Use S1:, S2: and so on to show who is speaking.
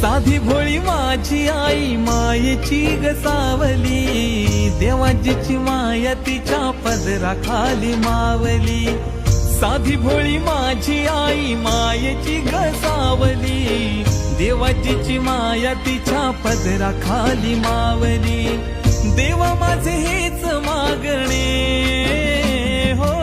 S1: साधी भोळी माझी आई मायेची गसावली, देवाजीची माया तिच्या पदराखाली मावली। साधी भोळी माझी आई मायेची गसावली, देवाजीची माया तिच्या पदराखाली मावली। देवा माझे हेच मागणे हो,